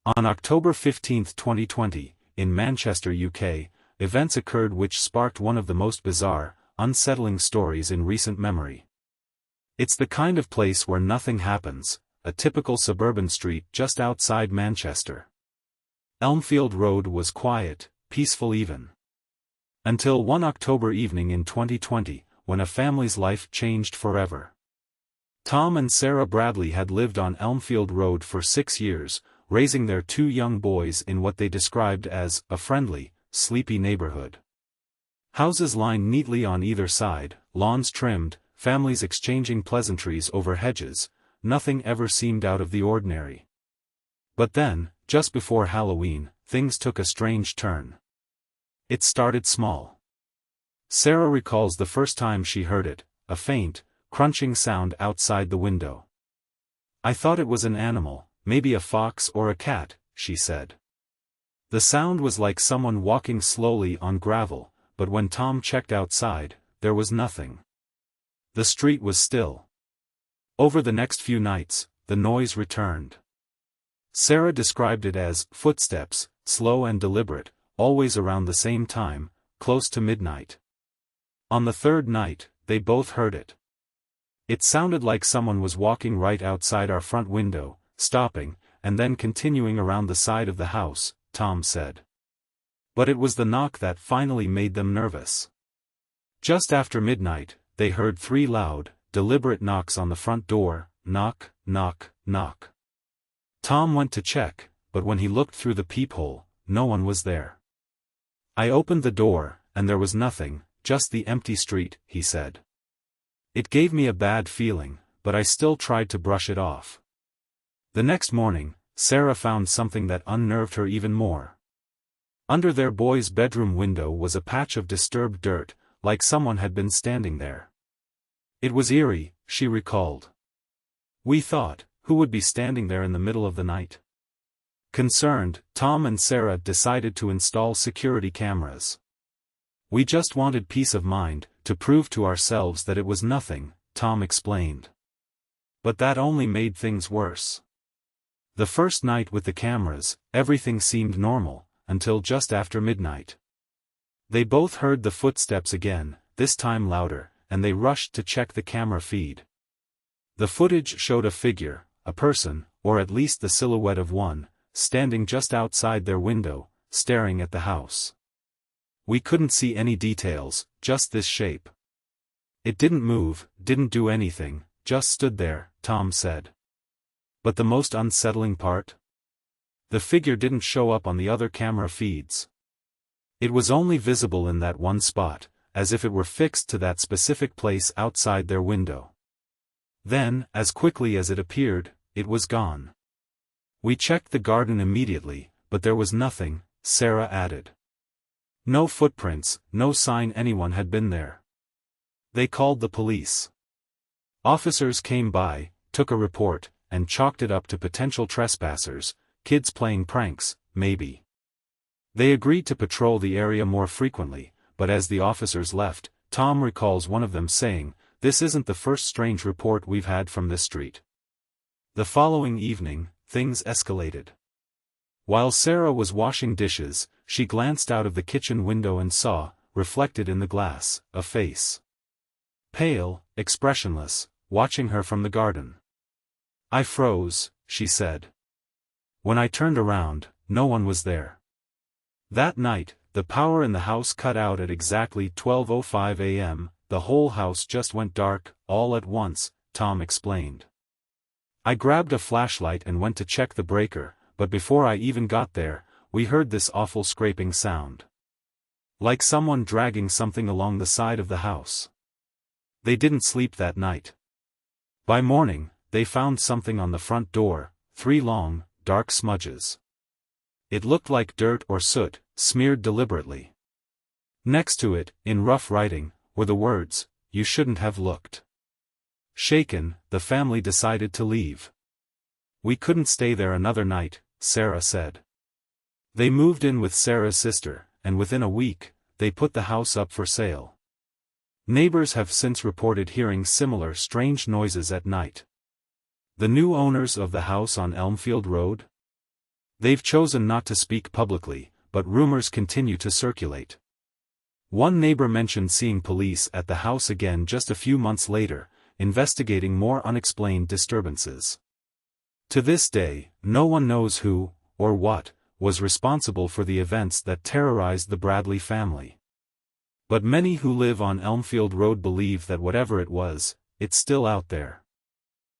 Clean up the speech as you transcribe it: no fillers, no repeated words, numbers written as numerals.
On October 15, 2020, in Manchester, UK, events occurred which sparked one of the most bizarre, unsettling stories in recent memory. It's the kind of place where nothing happens, a typical suburban street just outside Manchester. Elmfield Road was quiet, peaceful even. Until one October evening in 2020, when a family's life changed forever. Tom and Sarah Bradley had lived on Elmfield Road for 6 years, raising their 2 young boys in what they described as a friendly, sleepy neighborhood. Houses lined neatly on either side, lawns trimmed, families exchanging pleasantries over hedges, nothing ever seemed out of the ordinary. But then, just before Halloween, things took a strange turn. It started small. Sarah recalls the first time she heard it, a faint, crunching sound outside the window. "I thought it was an animal, maybe a fox or a cat," she said. The sound was like someone walking slowly on gravel, but when Tom checked outside, there was nothing. The street was still. Over the next few nights, the noise returned. Sarah described it as footsteps, slow and deliberate, always around the same time, close to midnight. On the 3rd night, they both heard it. It sounded like someone was walking right outside our front window, stopping, and then continuing around the side of the house, Tom said. But it was the knock that finally made them nervous. Just after midnight, they heard 3 loud, deliberate knocks on the front door, knock, knock, knock. Tom went to check, but when he looked through the peephole, no one was there. "I opened the door, and there was nothing, just the empty street," he said. "It gave me a bad feeling, but I still tried to brush it off." The next morning, Sarah found something that unnerved her even more. Under their boy's bedroom window was a patch of disturbed dirt, like someone had been standing there. It was eerie, she recalled. "We thought, who would be standing there in the middle of the night?" Concerned, Tom and Sarah decided to install security cameras. "We just wanted peace of mind, to prove to ourselves that it was nothing," Tom explained. But that only made things worse. The first night with the cameras, everything seemed normal, until just after midnight. They both heard the footsteps again, this time louder, and they rushed to check the camera feed. The footage showed a figure, a person, or at least the silhouette of one, standing just outside their window, staring at the house. "We couldn't see any details, just this shape. It didn't move, didn't do anything, just stood there," Tom said. But the most unsettling part? The figure didn't show up on the other camera feeds. It was only visible in that one spot, as if it were fixed to that specific place outside their window. Then, as quickly as it appeared, it was gone. "We checked the garden immediately, but there was nothing," Sarah added. "No footprints, no sign anyone had been there." They called the police. Officers came by, took a report, and chalked it up to potential trespassers, kids playing pranks, maybe. They agreed to patrol the area more frequently, but as the officers left, Tom recalls one of them saying, "This isn't the first strange report we've had from this street." The following evening, things escalated. While Sarah was washing dishes, she glanced out of the kitchen window and saw, reflected in the glass, a face. Pale, expressionless, watching her from the garden. "I froze," she said. "When I turned around, no one was there." That night, the power in the house cut out at exactly 12:05 a.m., the whole house just went dark, all at once, Tom explained. "I grabbed a flashlight and went to check the breaker, but before I even got there, we heard this awful scraping sound. Like someone dragging something along the side of the house." They didn't sleep that night. By morning, they found something on the front door, 3 long, dark smudges. It looked like dirt or soot, smeared deliberately. Next to it, in rough writing, were the words, "You shouldn't have looked." Shaken, the family decided to leave. "We couldn't stay there another night," Sarah said. They moved in with Sarah's sister, and within a week, they put the house up for sale. Neighbors have since reported hearing similar strange noises at night. The new owners of the house on Elmfield Road? They've chosen not to speak publicly, but rumors continue to circulate. One neighbor mentioned seeing police at the house again just a few months later, investigating more unexplained disturbances. To this day, no one knows who, or what, was responsible for the events that terrorized the Bradley family. But many who live on Elmfield Road believe that whatever it was, it's still out there.